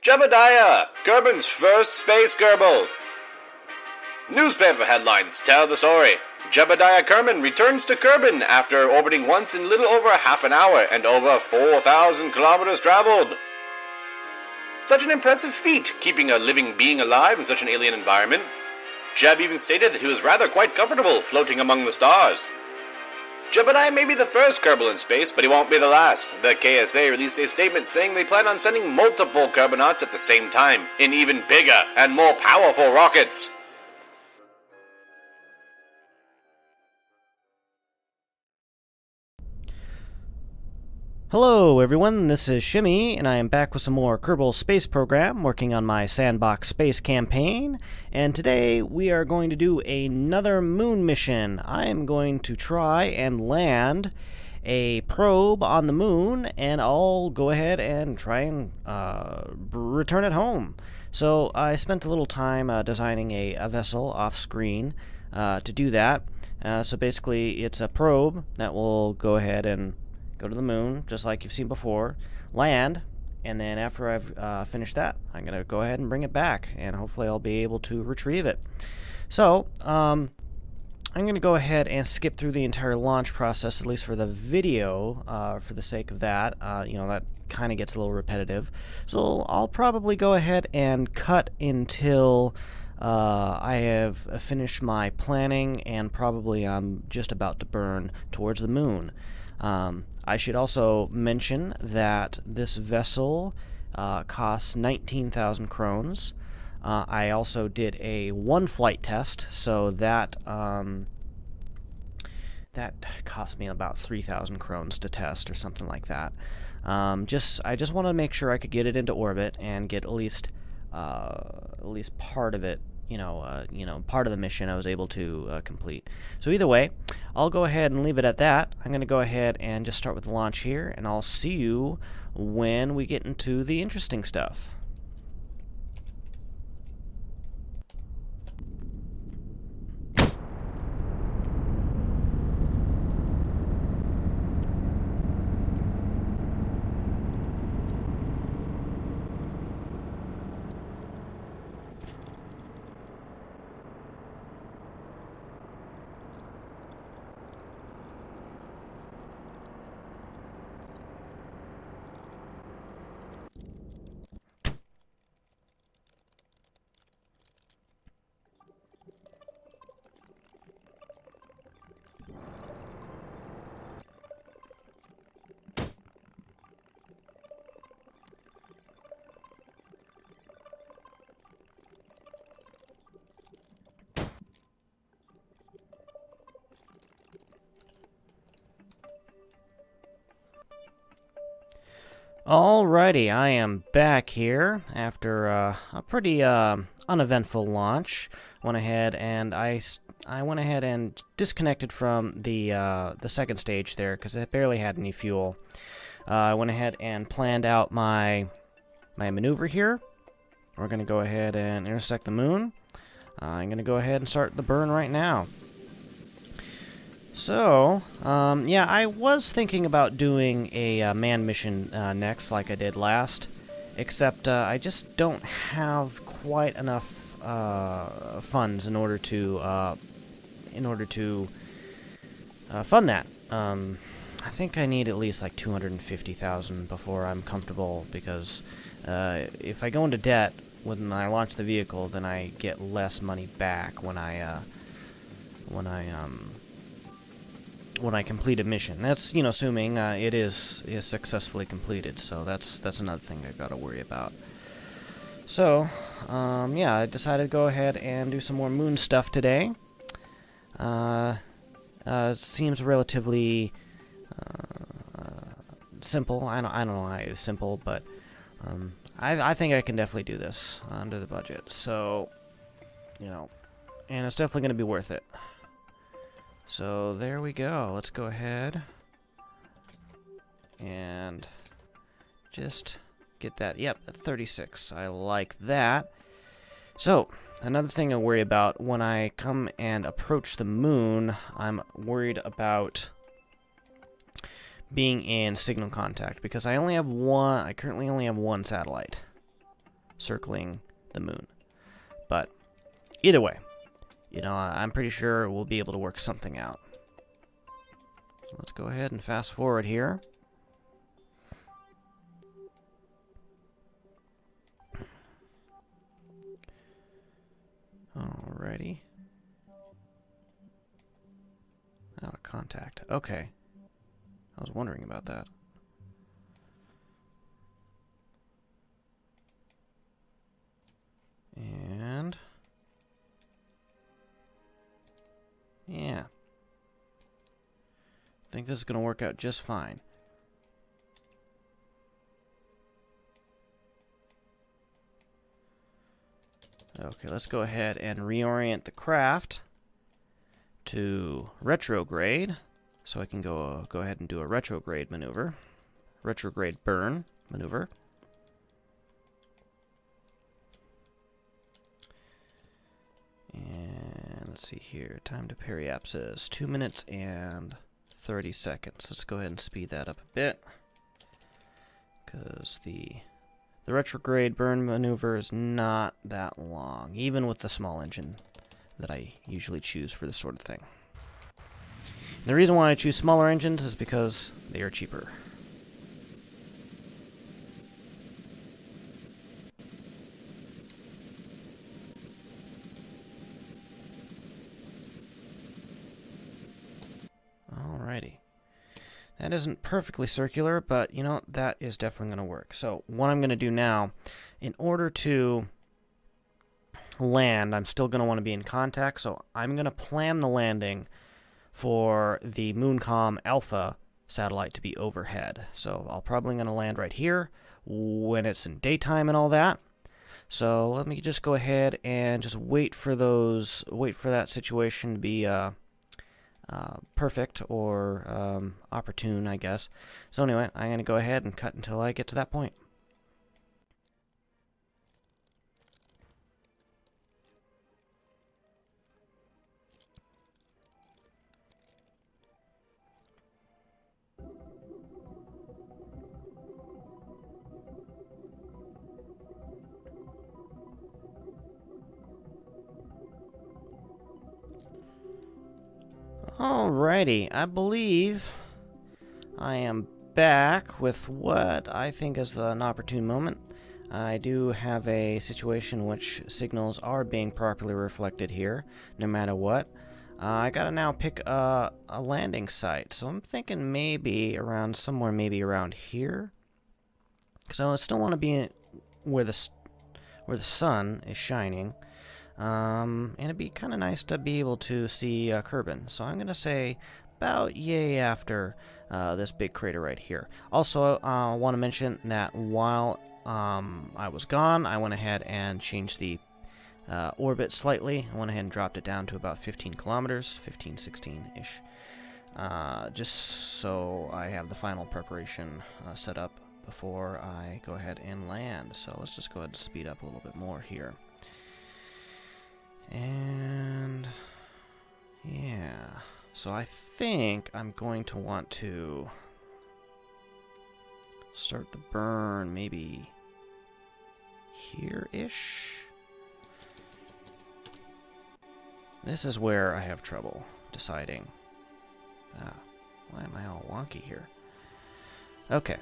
Jebediah, Kerbin's first space Kerbal. Newspaper headlines tell the story. Jebediah Kerman returns to Kerbin after orbiting once in little over half an hour and over 4,000 kilometers traveled. Such an impressive feat, keeping a living being alive in such an alien environment. Jeb even stated that he was rather quite comfortable floating among the stars. Jebediah may be the first Kerbal in space, but he won't be the last. The KSA released a statement saying they plan on sending multiple Kerbinauts at the same time, in even bigger and more powerful rockets. Hello everyone, this is Shimmy, and I am back with some more Kerbal Space Program, working on my Sandbox space campaign, and today we are going to do another moon mission. I am going to try and land a probe on the moon, and I'll go ahead and try and return it home. So I spent a little time designing a vessel off-screen to do that. So basically it's a probe that will go ahead and go to the moon, just like you've seen before, land, and then after I've finished that, I'm going to go ahead and bring it back, and hopefully I'll be able to retrieve it. So, I'm going to go ahead and skip through the entire launch process, at least for the video, for the sake of that. You know, that kind of gets a little repetitive. So I'll probably go ahead and cut until I have finished my planning, and probably I'm just about to burn towards the moon. I should also mention that this vessel costs 19,000 krones. I also did a one-flight test, so that that cost me about 3,000 krones to test, or something like that. I just want to make sure I could get it into orbit and get at least part of it. Part of the mission I was able to complete. So either way, I'll go ahead and leave it at that. I'm going to go ahead and just start with the launch here, and I'll see you when we get into the interesting stuff. Alrighty, I am back here after a pretty uneventful launch. Went ahead and I went ahead and disconnected from the second stage there because it barely had any fuel. I went ahead and planned out my maneuver here. We're gonna go ahead and intersect the moon. I'm gonna go ahead and start the burn right now. So, yeah, I was thinking about doing a manned mission next, like I did last, except I just don't have quite enough funds in order to fund that. I think I need at least like 250,000 before I'm comfortable, because if I go into debt when I launch the vehicle, then I get less money back when I complete a mission. That's, assuming it is successfully completed. So that's another thing I gotta worry about. So, yeah, I decided to go ahead and do some more moon stuff today. It seems relatively simple. I don't know why it's simple, but I think I can definitely do this under the budget. So, and it's definitely gonna be worth it. So there we go. Let's go ahead and just get that. Yep, 36. I like that. So another thing I worry about when I come and approach the moon, I'm worried about being in signal contact, because I currently only have one satellite. circling the moon. But either way, you know, I'm pretty sure we'll be able to work something out. Let's go ahead and fast forward here. Alrighty. Out of contact. Okay. I was wondering about that. And yeah. I think this is going to work out just fine. Okay, let's go ahead and reorient the craft to retrograde, so I can go ahead and do a retrograde maneuver, retrograde burn maneuver. And let's see here, time to periapsis, 2 minutes and 30 seconds. Let's go ahead and speed that up a bit, because the retrograde burn maneuver is not that long, even with the small engine that I usually choose for this sort of thing. And the reason why I choose smaller engines is because they are cheaper. Alrighty. That isn't perfectly circular, but, you know, that is definitely going to work. So what I'm going to do now, in order to land, I'm still going to want to be in contact, so I'm going to plan the landing for the Mooncom Alpha satellite to be overhead. So I'm probably going to land right here when it's in daytime and all that. So let me just go ahead and just wait for that situation to be perfect or opportune, I guess. So anyway, I'm going to go ahead and cut until I get to that point. Alrighty, I believe I am back with what I think is an opportune moment. I do have a situation in which signals are being properly reflected here, no matter what. I gotta now pick a landing site, so I'm thinking maybe around somewhere, maybe around here. So I still want to be where the sun is shining. And it'd be kind of nice to be able to see Kerbal. So I'm going to say about yay after this big crater right here. Also, I want to mention that while I was gone, I went ahead and changed the orbit slightly. I went ahead and dropped it down to about 15 kilometers, 15, 16-ish. Just so I have the final preparation set up before I go ahead and land. So let's just go ahead and speed up a little bit more here. And yeah, so I think I'm going to want to start the burn maybe here-ish. This is where I have trouble deciding. Why am I all wonky here? Okay.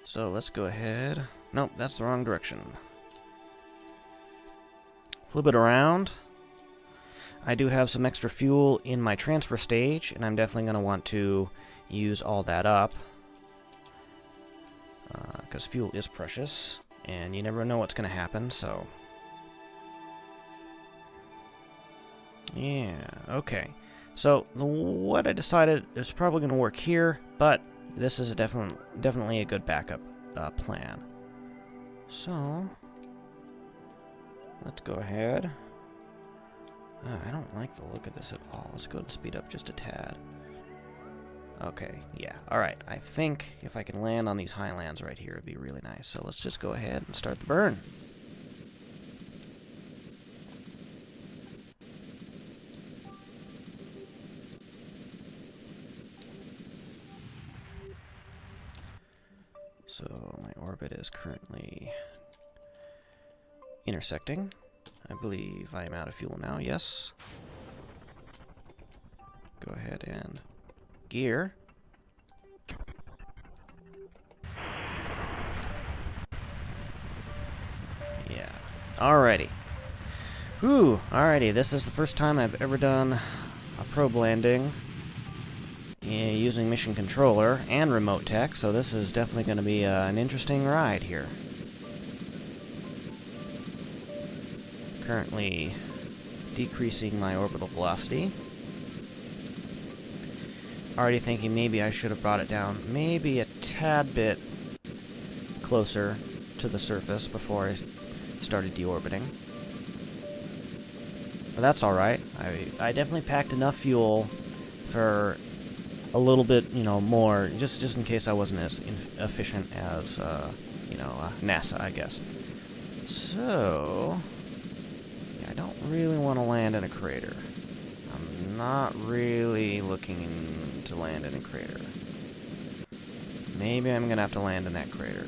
So let's go ahead. Nope, that's the wrong direction. Flip it around. I do have some extra fuel in my transfer stage, and I'm definitely going to want to use all that up. Because fuel is precious, and you never know what's going to happen, so... Yeah, okay. So, what I decided is probably going to work here, but this is definitely a good backup plan. So... let's go ahead. I don't like the look of this at all. Let's go ahead and speed up just a tad. Okay, yeah, alright. I think if I can land on these highlands right here, it'd be really nice. So let's just go ahead and start the burn. So my orbit is currently Intersecting. I believe I am out of fuel now, yes. Go ahead and gear. Yeah. Alrighty. Whew, alrighty, this is the first time I've ever done a probe landing using mission controller and remote tech, so this is definitely going to be an interesting ride here. Currently decreasing my orbital velocity. Already thinking maybe I should have brought it down maybe a tad bit closer to the surface before I started deorbiting. But that's alright. I definitely packed enough fuel for a little bit, you know, more, just in case I wasn't as efficient as, you know, NASA, I guess. So, yeah, I don't really want to land in a crater. I'm not really looking to land in a crater. Maybe I'm going to have to land in that crater.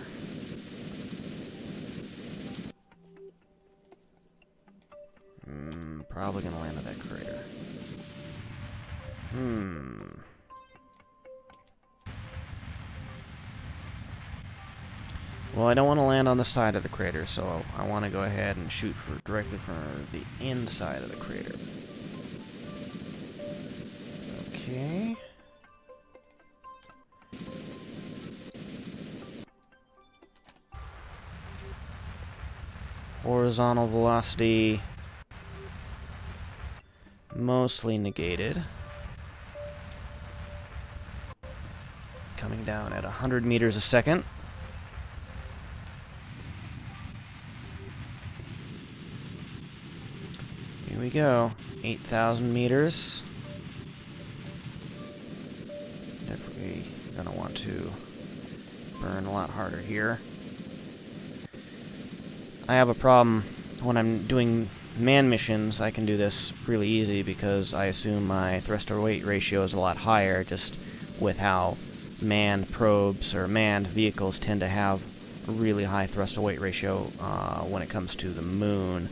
Probably going to land in that crater. Well, I don't want to land on the side of the crater, so I want to go ahead and shoot directly for the inside of the crater. Okay. Horizontal velocity mostly negated. Coming down at 100 meters a second. Here we go. 8,000 meters. Definitely gonna want to burn a lot harder here. I have a problem when I'm doing man missions. I can do this really easy because I assume my thrust-to-weight ratio is a lot higher, just with how manned probes or manned vehicles tend to have a really high thrust-to-weight ratio when it comes to the moon.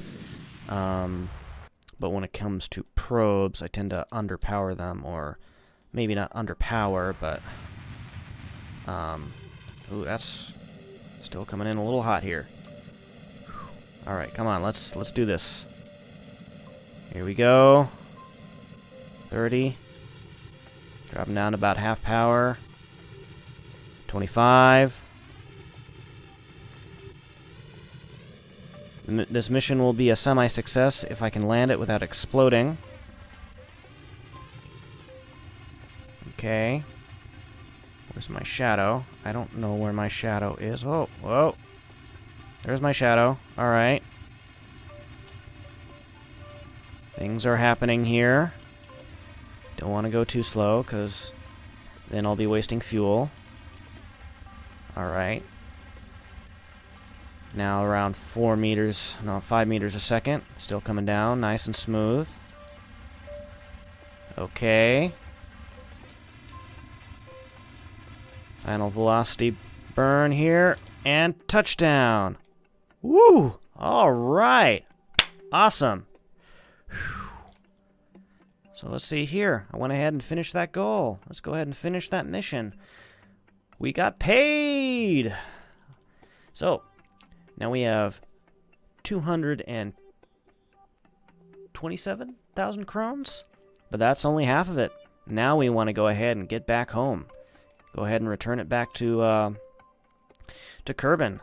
But when it comes to probes, I tend to underpower them, or maybe not underpower, but ooh, that's still coming in a little hot here. All right, come on, let's do this. Here we go. 30. Dropping down to about half power. 25. This mission will be a semi-success if I can land it without exploding. Okay. Where's my shadow? I don't know where my shadow is. Oh, whoa. There's my shadow. Alright. Things are happening here. Don't want to go too slow, because then I'll be wasting fuel. Alright. Now around 5 meters a second. Still coming down, nice and smooth. Okay. Final velocity burn here, and touchdown! Woo! Alright! Awesome! Whew. So let's see here. I went ahead and finished that goal. Let's go ahead and finish that mission. We got paid! So, now we have 227,000 crowns, but that's only half of it. Now we want to go ahead and get back home. Go ahead and return it back to Kerbal.